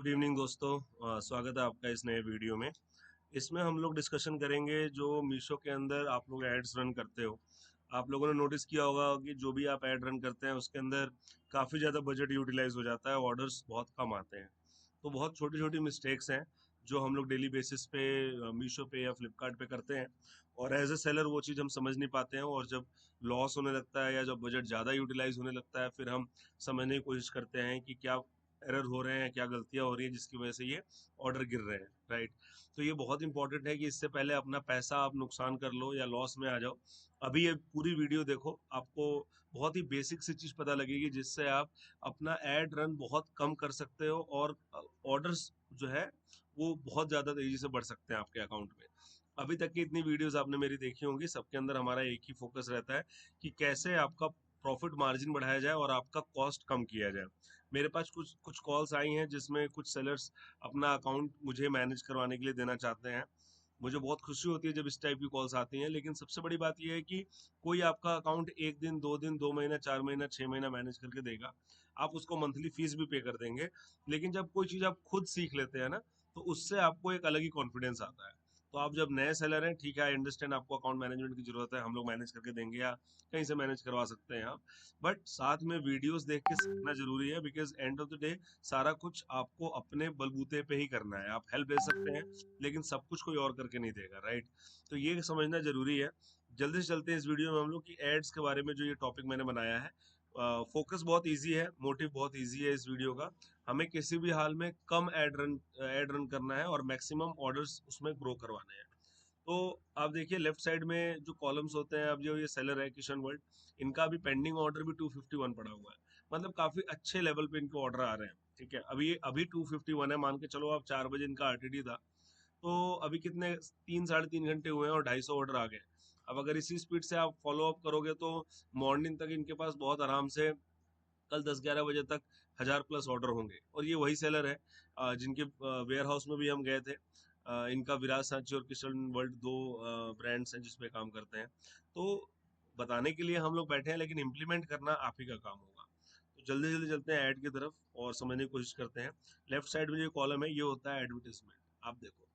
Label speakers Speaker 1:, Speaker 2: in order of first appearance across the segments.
Speaker 1: Good evening दोस्तों। स्वागत है आपका इस नए वीडियो में। इसमें हम लोग डिस्कशन करेंगे जो मीशो के अंदर आप लोग एड्स रन करते हो। आप लोगों ने नोटिस किया होगा कि जो भी आप ऐड रन करते हैं उसके अंदर काफ़ी ज़्यादा बजट यूटिलाइज हो जाता है, ऑर्डर्स बहुत कम आते हैं। तो बहुत छोटी छोटी मिस्टेक्स हैं जो हम लोग डेली बेसिस पे मीशो पे या फ्लिपकार्ट पे करते हैं, और एज ए सेलर वो चीज़ हम समझ नहीं पाते हैं, और जब लॉस होने लगता है या जब बजट ज़्यादा यूटिलाइज होने लगता है फिर हम समझने की कोशिश करते हैं कि क्या एरर हो रहे हैं, क्या गलतियां हो रही हैं जिसकी वजह से ये ऑर्डर गिर रहे हैं, राइट। तो ये बहुत इंपॉर्टेंट है कि इससे पहले अपना पैसा आप नुकसान कर लो या लॉस में आ जाओ, अभी ये पूरी वीडियो देखो, आपको बहुत ही बेसिक सी चीज पता लगेगी जिससे आप अपना एड रन बहुत कम कर सकते हो, और ऑर्डर्स जो है वो बहुत ज्यादा तेजी से बढ़ सकते हैं आपके अकाउंट में। अभी तक की इतनी वीडियोस आपने मेरी देखी होंगी, सबके अंदर हमारा एक ही फोकस रहता है कि कैसे आपका प्रॉफिट मार्जिन बढ़ाया जाए और आपका कॉस्ट कम किया जाए। मेरे पास कुछ कुछ कॉल्स आई हैं जिसमें कुछ सेलर्स अपना अकाउंट मुझे मैनेज करवाने के लिए देना चाहते हैं। मुझे बहुत खुशी होती है जब इस टाइप की कॉल्स आती हैं, लेकिन सबसे बड़ी बात यह है कि कोई आपका अकाउंट एक दिन, 2 दिन, 2 महीना, 4 महीना, 6 महीना मैनेज करके देगा। आप उसको मंथली फीस भी पे कर देंगे, लेकिन जब कोई चीज़ आप खुद सीख लेते हैं ना, तो उससे आपको एक अलग ही कॉन्फिडेंस आता है। तो आप जब नए सेलर हैं, ठीक है, आई अंडरस्टैंड आपको अकाउंट मैनेजमेंट की जरूरत है, हम लोग मैनेज करके देंगे या कहीं से मैनेज करवा सकते हैं आप। बट साथ में वीडियोस देख के सीखना जरूरी है, because end of the day सारा कुछ आपको अपने बलबूते पे ही करना है। आप हेल्प दे सकते हैं लेकिन सब कुछ कोई और करके नहीं देगा, राइट। तो ये समझना जरूरी है। जल्दी से चलते हैं इस वीडियो में हम लोग की एड्स के बारे में, जो ये टॉपिक मैंने बनाया है। फोकस बहुत इजी है, मोटिव बहुत इजी है इस वीडियो का। हमें किसी भी हाल में कम एड रन करना है और मैक्सिमम ऑर्डर्स उसमें ग्रो करवाने हैं। तो आप देखिए लेफ्ट साइड में जो कॉलम्स होते हैं, अब जो ये सेलर है किशन वर्ल्ड, इनका अभी पेंडिंग ऑर्डर भी 251 पड़ा हुआ है। मतलब काफी अच्छे लेवल पे इनको ऑर्डर आ रहे हैं, ठीक है। अभी 251 है, मान के चलो आप 4 बजे इनका आरटीडी था, तो अभी कितने 3 साढ़े 3 घंटे हुए हैं और 250 ऑर्डर आ गए। अब अगर इसी स्पीड से आप फॉलो अप करोगे तो मॉर्निंग तक इनके पास बहुत आराम से कल 10-11 बजे तक 1000+ ऑर्डर होंगे। और ये वही सेलर है जिनके वेयर हाउस में भी हम गए थे। इनका विराज सांची और किशन वर्ल्ड दो ब्रांड्स हैं जिसपे काम करते हैं। तो बताने के लिए हम लोग बैठे हैं, लेकिन इम्प्लीमेंट करना आप ही का काम होगा। तो जल्दी जल्दी चलते हैं ऐड की तरफ और समझने की कोशिश करते हैं। लेफ्ट साइड में जो कॉलम है ये होता है एडवर्टीजमेंट। आप देखो,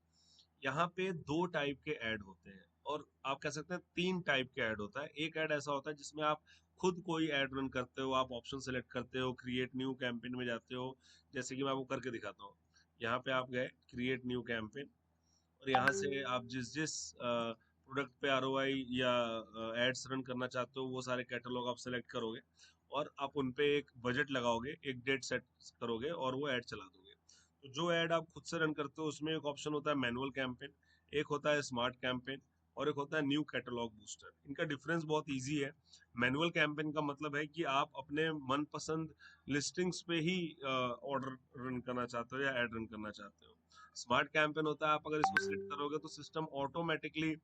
Speaker 1: यहाँ पे 2 टाइप के ऐड होते हैं, और आप कह सकते हैं 3 टाइप के ऐड होता है। एक ऐड ऐसा होता है जिसमें आप खुद कोई ऐड रन करते हो, आप ऑप्शन सेलेक्ट करते हो, क्रिएट न्यू कैंपेन में जाते हो। जैसे कि मैं आपको करके दिखाता हूँ। यहाँ पे आप गए क्रिएट न्यू कैंपेन, और यहाँ से आप जिस जिस प्रोडक्ट पे आरओआई या एड्स रन करना चाहते हो वो सारे कैटलॉग आप सेलेक्ट करोगे, और आप उन पे एक बजट लगाओगे, एक डेट सेट करोगे और वो ऐड चला दोगे। तो जो ऐड आप खुद से रन करते हो उसमें एक ऑप्शन होता है मैनुअल कैंपेन, एक होता है स्मार्ट कैंपेन, और एक होता है न्यू कैटलॉग बूस्टर। इनका डिफरेंस बहुत ईजी है। मैनुअल कैंपेन का मतलब है कि आप अपने मनपसंद लिस्टिंग्स पे ही ऑर्डर रन करना चाहते हो या एड रन करना चाहते हो। स्मार्ट कैंपेन होता है, आप अगर इसको सिलेक्ट करोगे तो सिस्टम ऑटोमेटिकली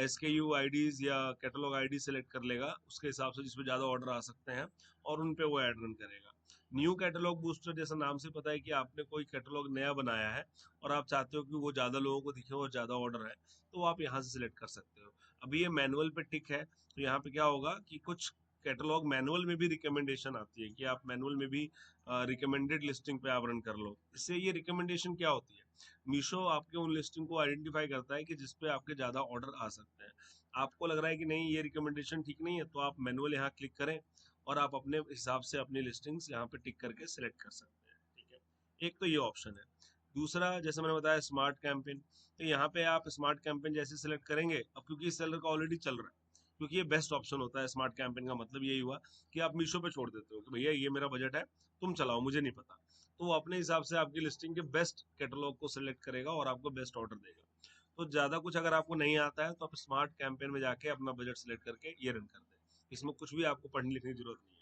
Speaker 1: SKU आईडीज या कैटलॉग आईडी सेलेक्ट कर लेगा उसके हिसाब से जिसपे ज्यादा ऑर्डर आ सकते हैं, और उन पे वो ऐड रन करेगा। न्यू कैटलॉग बूस्टर, जैसा नाम से पता है कि आपने कोई कैटलॉग नया बनाया है और आप चाहते हो कि वो ज्यादा लोगों को दिखे और ज्यादा ऑर्डर है, तो आप यहाँ से सिलेक्ट कर सकते हो। अभी ये मैनुअल पे टिक है, तो यहाँ पे क्या होगा कि कुछ कैटलॉग मैनुअल में भी रिकमेंडेशन आती है कि आप मैनुअल में भी रिकमेंडेड लिस्टिंग पे आप रन कर लो। इससे ये रिकमेंडेशन क्या होती है, मीशो आपके उन लिस्टिंग को आइडेंटिफाई करता है कि जिसपे आपके ज्यादा ऑर्डर आ सकते हैं। आपको लग रहा है कि नहीं ये रिकमेंडेशन ठीक नहीं है, तो आप मैनुअल यहाँ क्लिक करें और आप अपने हिसाब से अपनी लिस्टिंग्स यहाँ पे टिक करके सिलेक्ट कर सकते हैं, ठीक है। एक तो ये ऑप्शन है। दूसरा, जैसे मैंने बताया, स्मार्ट कैंपेन। तो यहाँ पे आप स्मार्ट कैंपेन जैसे सिलेक्ट करेंगे, अब क्योंकि इस सेलर का ऑलरेडी चल रहा है, क्योंकि ये बेस्ट ऑप्शन होता है स्मार्ट कैंपेन का मतलब यही हुआ कि आप मीशो पे छोड़ देते हो कि भैया ये मेरा बजट है, तुम चलाओ, मुझे नहीं पता। तो वो अपने हिसाब से आपकी लिस्टिंग के बेस्ट कैटलॉग को सिलेक्ट करेगा और आपको बेस्ट ऑर्डर देगा। तो ज्यादा कुछ अगर आपको नहीं आता है तो आप स्मार्ट कैंपेन में जाके अपना बजट सिलेक्ट करके ये रन कर दें। इसमें कुछ भी आपको पढ़ने लिखने की जरूरत नहीं है।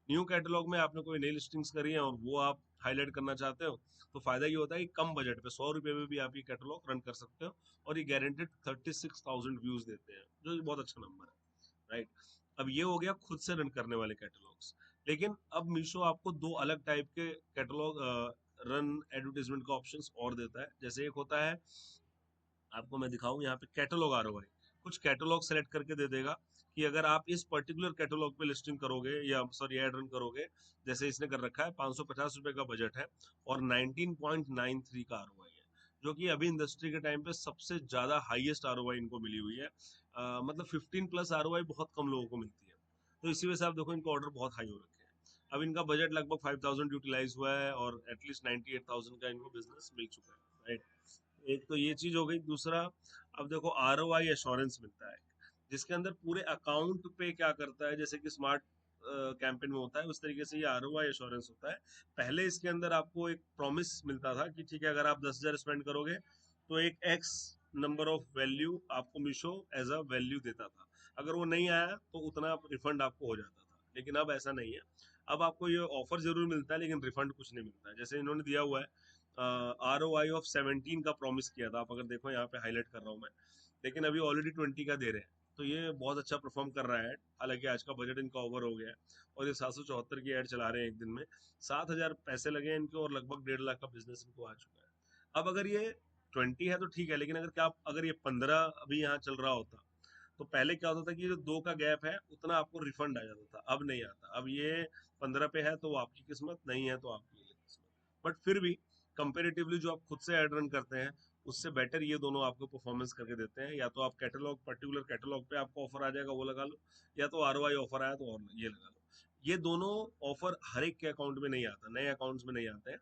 Speaker 1: न्यू कैटलॉग में आपने कोई नई लिस्टिंग्स करी है और वो आप हाईलाइट करना चाहते हो, तो फायदा ये होता है कि कम बजट पे 100 रुपए में भी आप ये कैटलॉग रन कर सकते हो, और ये गारंटेड 36,000 व्यूज देते हैं, जो बहुत अच्छा नंबर है, राइट। अब ये हो गया खुद से रन करने वाले कैटलॉग्स। लेकिन अब मीशो आपको 2 अलग टाइप के कैटलॉग रन एडवर्टीजमेंट का ऑप्शंस और देता है। जैसे एक होता है, आपको मैं दिखाऊं यहाँ पे, कैटलॉग आरओआई। कुछ कैटलॉग सेलेक्ट करके दे देगा कि अगर आप इस पर्टिकुलर कैटलॉग पे लिस्टिंग करोगे या सॉरी एड रन करोगे, जैसे इसने कर रखा है 550 रुपए का बजट है और 19.93 का आरओआई है, जो कि अभी इंडस्ट्री के टाइम पे सबसे ज्यादा हाईएस्ट आरओआई इनको मिली हुई है। मतलब 15+ आरओआई बहुत कम लोगों को मिलती है, तो इसी वजह से आप देखो इनका ऑर्डर बहुत हाई हो रखे हैं। अब इनका बजट लगभग 5000 यूटिलाइज हुआ है और एटलीस्ट 98,000 का इनको बिजनेस मिल चुका है, राइट। एक तो ये चीज हो गई। दूसरा, अब देखो आरओआई एश्योरेंस मिलता है, जिसके अंदर पूरे अकाउंट पे क्या करता है, जैसे कि स्मार्ट कैंपेन में होता है उस तरीके से ये आरओआई एश्योरेंस होता है। पहले इसके अंदर आपको एक प्रॉमिस मिलता था कि ठीक है अगर आप 10,000 स्पेंड करोगे तो एक एक्स नंबर ऑफ वैल्यू आपको मीशो एज अ वैल्यू देता था, अगर वो नहीं आया तो उतना रिफंड आपको हो जाता था। लेकिन अब ऐसा नहीं है, अब आपको ये ऑफर जरूर मिलता है लेकिन रिफंड कुछ नहीं मिलता है। जैसे इन्होंने दिया हुआ है आरओआई ऑफ 17 का प्रॉमिस किया था, आप अगर देखो यहाँ पे हाईलाइट कर रहा हूँ मैं, लेकिन अभी ऑलरेडी 20 का दे रहे हैं, तो ये बहुत अच्छा परफॉर्म कर रहा है। हालांकि आज का बजट इनका ओवर हो गया है और ये 774 की एड चला रहे हैं एक दिन में, 7,000 पैसे लगे हैं इनको और लगभग 1.5 लाख का बिजनेस इनको आ चुका है। अब अगर ये 20 है तो ठीक है, लेकिन अगर ये 15 अभी यहाँ चल रहा होता तो पहले क्या होता था कि जो 2 का गैप है उतना आपको रिफंड आ जाता था, अब नहीं आता। अब ये 15 पे है तो वो आपकी किस्मत, नहीं है तो आपकी किस्मत। बट फिर भी कंपेरेटिवली जो आप खुद से एड रन करते हैं उससे बेटर ये दोनों आपको परफॉर्मेंस करके देते हैं। या तो आप कैटलॉग, पर्टिकुलर कैटलॉग पे आपको ऑफर आ जाएगा वो लगा लो, या तो आरओआई ऑफर आया तो और ये लगा लो। ये दोनों ऑफर हर एक के अकाउंट में नहीं आता, नए अकाउंट्स में नहीं आते हैं।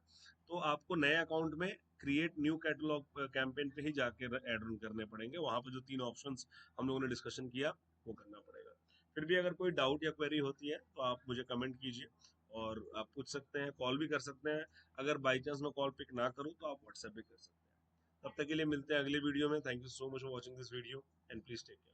Speaker 1: तो आपको नए अकाउंट में क्रिएट न्यू कैटलॉग कैंपेन पे ही जाके एड रन करने पड़ेंगे, वहां पे जो 3 ऑप्शंस हम लोगों ने डिस्कशन किया वो करना पड़ेगा। फिर भी अगर कोई डाउट या क्वेरी होती है तो आप मुझे कमेंट कीजिए और आप पूछ सकते हैं, कॉल भी कर सकते हैं। अगर बाई चांस मैं कॉल पिक ना करूँ तो आप व्हाट्सएप भी कर सकते हैं। तब तक के लिए मिलते हैं अगले वीडियो में। Thank you so much for watching this video and please take care.